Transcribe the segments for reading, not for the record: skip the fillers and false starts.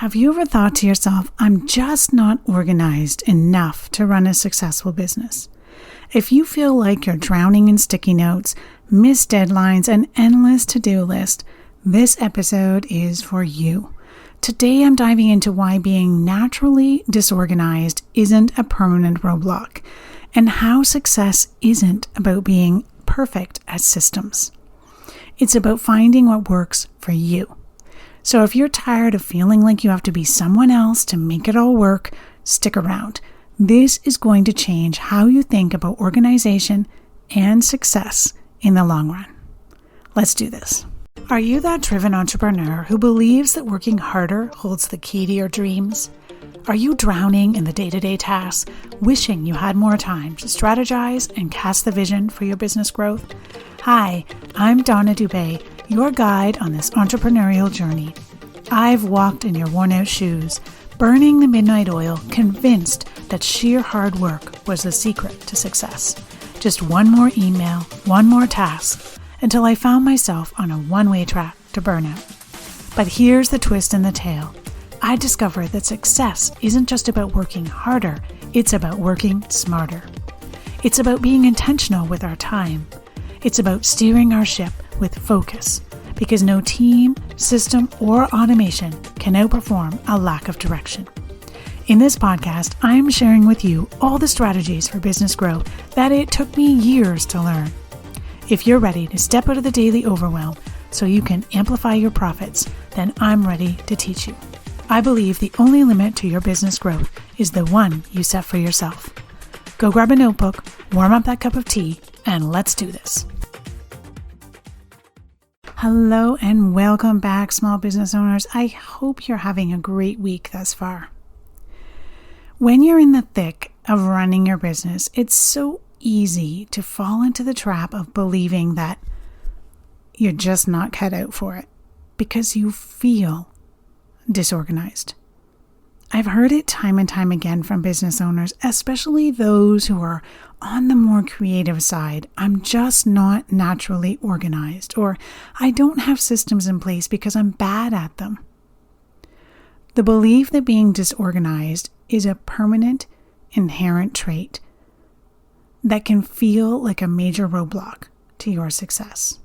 Have you ever thought to yourself, I'm just not organized enough to run a successful business? If you feel like you're drowning in sticky notes, missed deadlines, and endless to-do list, this episode is for you. Today I'm diving into why being naturally disorganized isn't a permanent roadblock, and how success isn't about being perfect at systems. It's about finding what works for you. So if you're tired of feeling like you have to be someone else to make it all work, stick around. This is going to change how you think about organization and success in the long run. Let's do this. Are you that driven entrepreneur who believes that working harder holds the key to your dreams? Are you drowning in the day-to-day tasks, wishing you had more time to strategize and cast the vision for your business growth? Hi, I'm Donna Dubé, your guide on this entrepreneurial journey. I've walked in your worn-out shoes, burning the midnight oil, convinced that sheer hard work was the secret to success. Just one more email, one more task, until I found myself on a one-way track to burnout. But here's the twist in the tale. I discovered that success isn't just about working harder, it's about working smarter. It's about being intentional with our time. It's about steering our ship with focus, because no team, system, or automation can outperform a lack of direction. In this podcast, I am sharing with you all the strategies for business growth that it took me years to learn. If you're ready to step out of the daily overwhelm so you can amplify your profits, then I'm ready to teach you. I believe the only limit to your business growth is the one you set for yourself. Go grab a notebook, warm up that cup of tea, and let's do this. Hello and welcome back, small business owners. I hope you're having a great week thus far. When you're in the thick of running your business, it's so easy to fall into the trap of believing that you're just not cut out for it because you feel disorganized. I've heard it time and time again from business owners, especially those who are on the more creative side. I'm just not naturally organized, or I don't have systems in place because I'm bad at them. The belief that being disorganized is a permanent, inherent trait that can feel like a major roadblock to your success.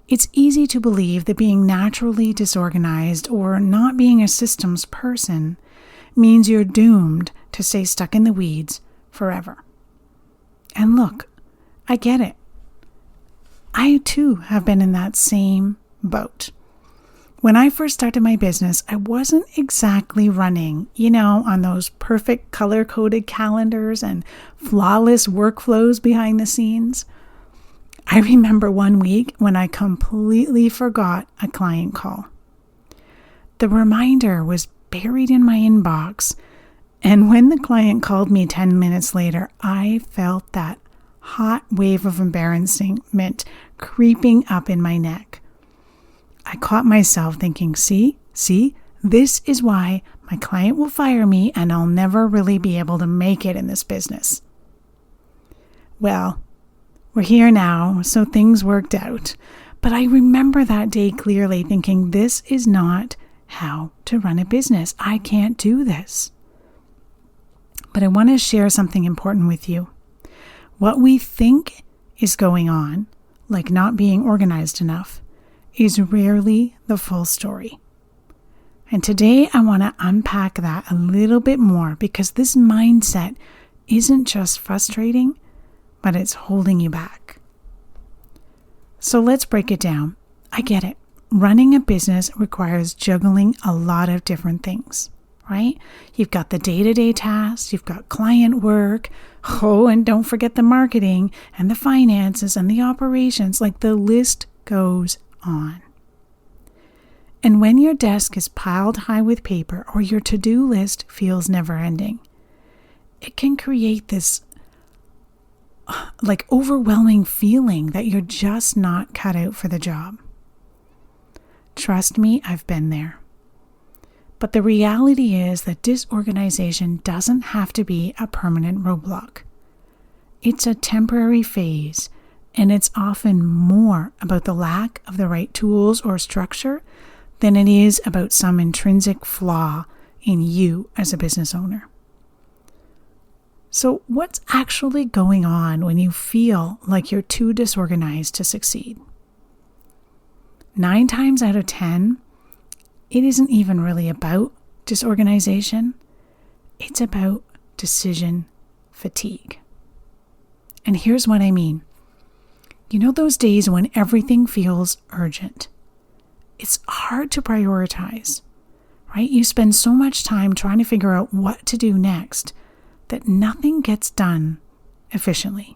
It's easy to believe that being naturally disorganized or not being a systems person means you're doomed to stay stuck in the weeds forever. And look, I get it. I too have been in that same boat. When I first started my business, I wasn't exactly running, on those perfect color-coded calendars and flawless workflows behind the scenes. I remember one week when I completely forgot a client call. The reminder was buried in my inbox, and when the client called me 10 minutes later, I felt that hot wave of embarrassment creeping up in my neck. I caught myself thinking, see, this is why my client will fire me and I'll never really be able to make it in this business. Well, we're here now, so things worked out. But I remember that day clearly thinking, this is not how to run a business. I can't do this. But I want to share something important with you. What we think is going on, like not being organized enough, is rarely the full story. And today I want to unpack that a little bit more, because this mindset isn't just frustrating, but it's holding you back. So let's break it down. I get it. Running a business requires juggling a lot of different things, right? You've got the day-to-day tasks, you've got client work, and don't forget the marketing and the finances and the operations, like the list goes on. And when your desk is piled high with paper or your to-do list feels never-ending, it can create this overwhelming feeling that you're just not cut out for the job. Trust me, I've been there. But the reality is that disorganization doesn't have to be a permanent roadblock. It's a temporary phase, and it's often more about the lack of the right tools or structure than it is about some intrinsic flaw in you as a business owner. So what's actually going on when you feel like you're too disorganized to succeed? 9 times out of 10, it isn't even really about disorganization. It's about decision fatigue. And here's what I mean. You know those days when everything feels urgent? It's hard to prioritize, right? You spend so much time trying to figure out what to do next that nothing gets done efficiently.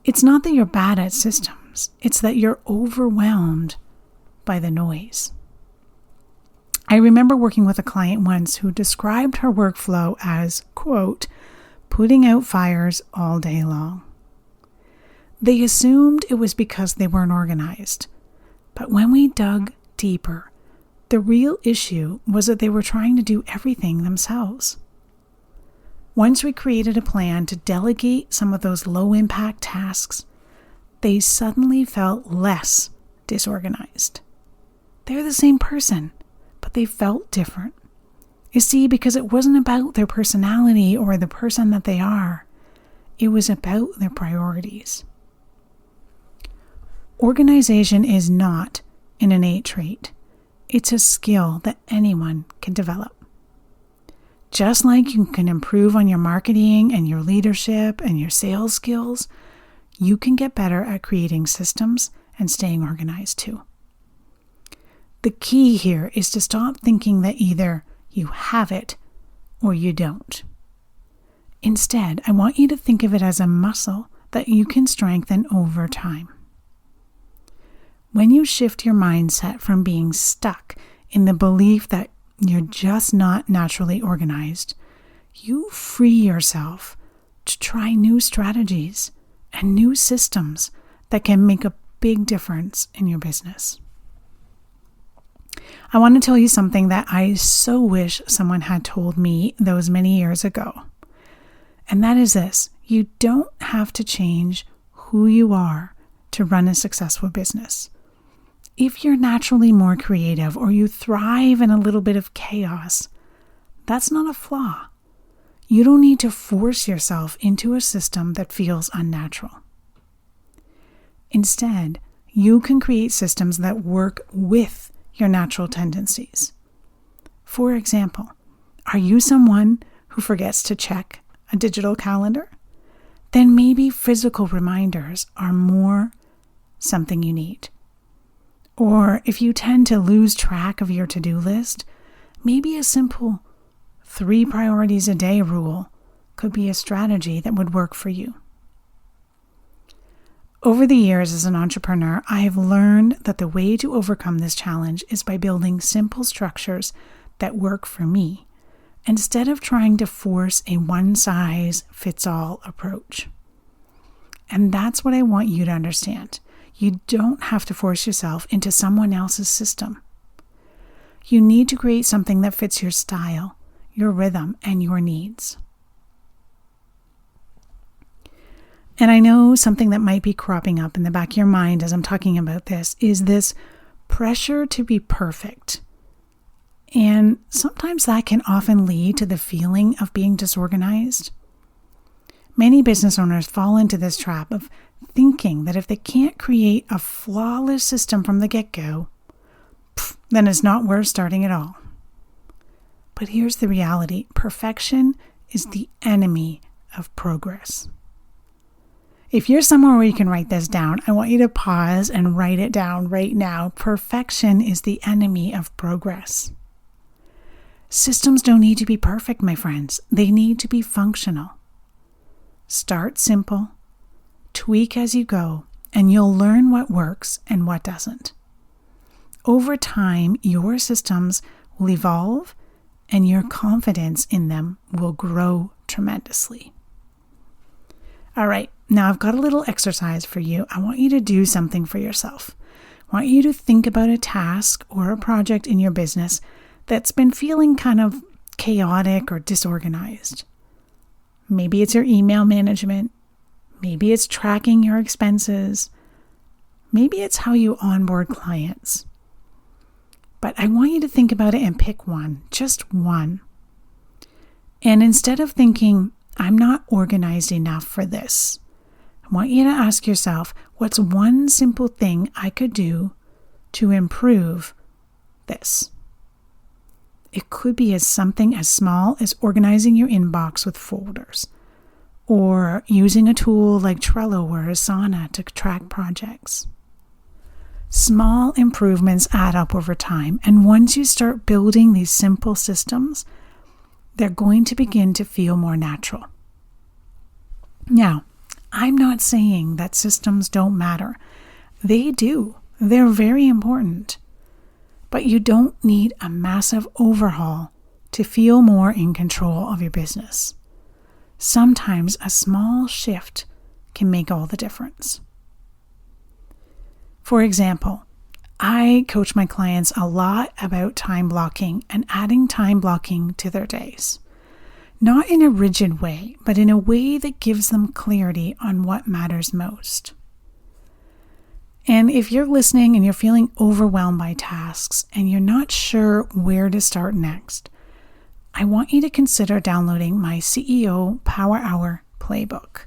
It's not that you're bad at systems. It's that you're overwhelmed by the noise. I remember working with a client once who described her workflow as, quote, putting out fires all day long. They assumed it was because they weren't organized. But when we dug deeper, the real issue was that they were trying to do everything themselves. Once we created a plan to delegate some of those low-impact tasks, they suddenly felt less disorganized. They're the same person, but they felt different. You see, because it wasn't about their personality or the person that they are. It was about their priorities. Organization is not an innate trait. It's a skill that anyone can develop. Just like you can improve on your marketing and your leadership and your sales skills, you can get better at creating systems and staying organized too. The key here is to stop thinking that either you have it or you don't. Instead, I want you to think of it as a muscle that you can strengthen over time. When you shift your mindset from being stuck in the belief that you're just not naturally organized, you free yourself to try new strategies and new systems that can make a big difference in your business. I want to tell you something that I so wish someone had told me those many years ago. And that is this: you don't have to change who you are to run a successful business. If you're naturally more creative or you thrive in a little bit of chaos, that's not a flaw. You don't need to force yourself into a system that feels unnatural. Instead, you can create systems that work with your natural tendencies. For example, are you someone who forgets to check a digital calendar? Then maybe physical reminders are more something you need. Or if you tend to lose track of your to-do list, maybe a simple 3 priorities a day rule could be a strategy that would work for you. Over the years as an entrepreneur, I have learned that the way to overcome this challenge is by building simple structures that work for me, instead of trying to force a one-size-fits-all approach. And that's what I want you to understand. You don't have to force yourself into someone else's system. You need to create something that fits your style, your rhythm, and your needs. And I know something that might be cropping up in the back of your mind as I'm talking about this is this pressure to be perfect. And sometimes that can often lead to the feeling of being disorganized. Many business owners fall into this trap of thinking that if they can't create a flawless system from the get-go, then it's not worth starting at all. But here's the reality. Perfection is the enemy of progress. If you're somewhere where you can write this down, I want you to pause and write it down right now. Perfection is the enemy of progress. Systems don't need to be perfect, my friends. They need to be functional. Start simple, tweak as you go, and you'll learn what works and what doesn't. Over time, your systems will evolve and your confidence in them will grow tremendously. All right, now I've got a little exercise for you. I want you to do something for yourself. I want you to think about a task or a project in your business that's been feeling kind of chaotic or disorganized. Maybe it's your email management. Maybe it's tracking your expenses. Maybe it's how you onboard clients. But I want you to think about it and pick one, just one. And instead of thinking, I'm not organized enough for this, I want you to ask yourself, what's one simple thing I could do to improve this? It could be something as small as organizing your inbox with folders, or using a tool like Trello or Asana to track projects. Small improvements add up over time, and once you start building these simple systems, they're going to begin to feel more natural. Now, I'm not saying that systems don't matter. They do. They're very important. But you don't need a massive overhaul to feel more in control of your business. Sometimes a small shift can make all the difference. For example, I coach my clients a lot about time blocking and adding time blocking to their days. Not in a rigid way, but in a way that gives them clarity on what matters most. And if you're listening and you're feeling overwhelmed by tasks and you're not sure where to start next, I want you to consider downloading my CEO Power Hour Playbook.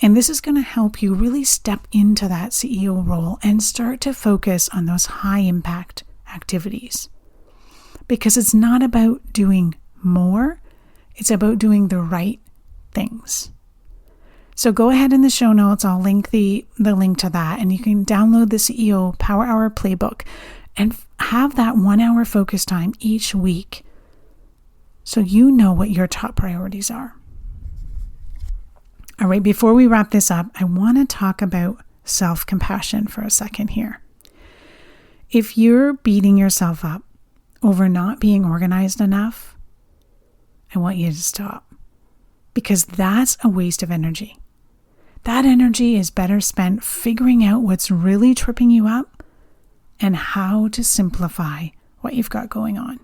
And this is going to help you really step into that CEO role and start to focus on those high impact activities. Because it's not about doing more, it's about doing the right things. So go ahead in the show notes, I'll link the link to that, and you can download the CEO Power Hour Playbook and have that 1 hour focus time each week so you know what your top priorities are. All right, before we wrap this up, I want to talk about self-compassion for a second here. If you're beating yourself up over not being organized enough, I want you to stop, because that's a waste of energy. That energy is better spent figuring out what's really tripping you up and how to simplify what you've got going on.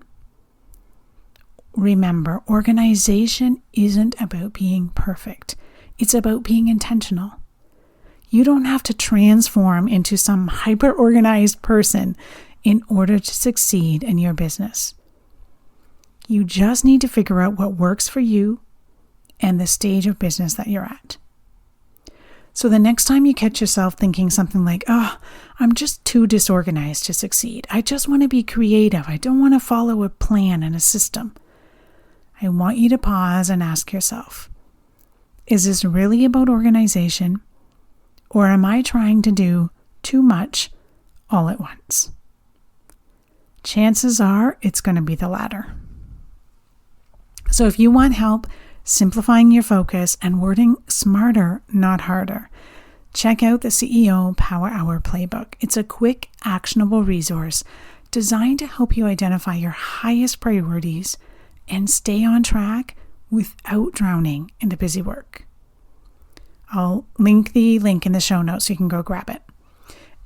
Remember, organization isn't about being perfect. It's about being intentional. You don't have to transform into some hyper-organized person in order to succeed in your business. You just need to figure out what works for you and the stage of business that you're at. So the next time you catch yourself thinking something like, I'm just too disorganized to succeed. I just want to be creative. I don't want to follow a plan and a system. I want you to pause and ask yourself, is this really about organization, or am I trying to do too much all at once? Chances are it's going to be the latter. So if you want help simplifying your focus and wording smarter, not harder, check out the CEO Power Hour Playbook. It's a quick, actionable resource designed to help you identify your highest priorities and stay on track without drowning in the busy work. I'll link the link in the show notes so you can go grab it.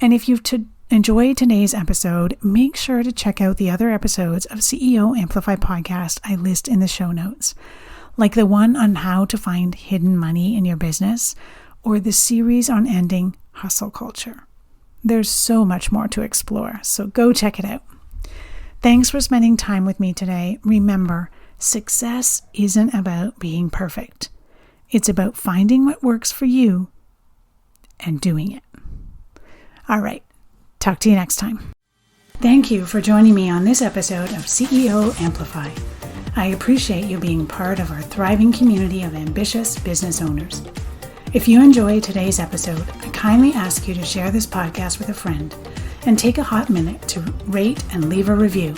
And if you've enjoyed today's episode, make sure to check out the other episodes of CEO Amplify podcast I list in the show notes, like the one on how to find hidden money in your business, or the series on ending hustle culture. There's so much more to explore, so go check it out. Thanks for spending time with me today. Remember, success isn't about being perfect. It's about finding what works for you and doing it. All right, talk to you next time. Thank you for joining me on this episode of CEO Amplify. I appreciate you being part of our thriving community of ambitious business owners. If you enjoyed today's episode, I kindly ask you to share this podcast with a friend and take a hot minute to rate and leave a review.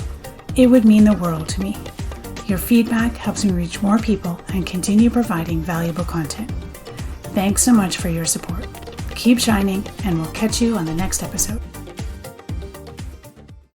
It would mean the world to me. Your feedback helps me reach more people and continue providing valuable content. Thanks so much for your support. Keep shining, and we'll catch you on the next episode.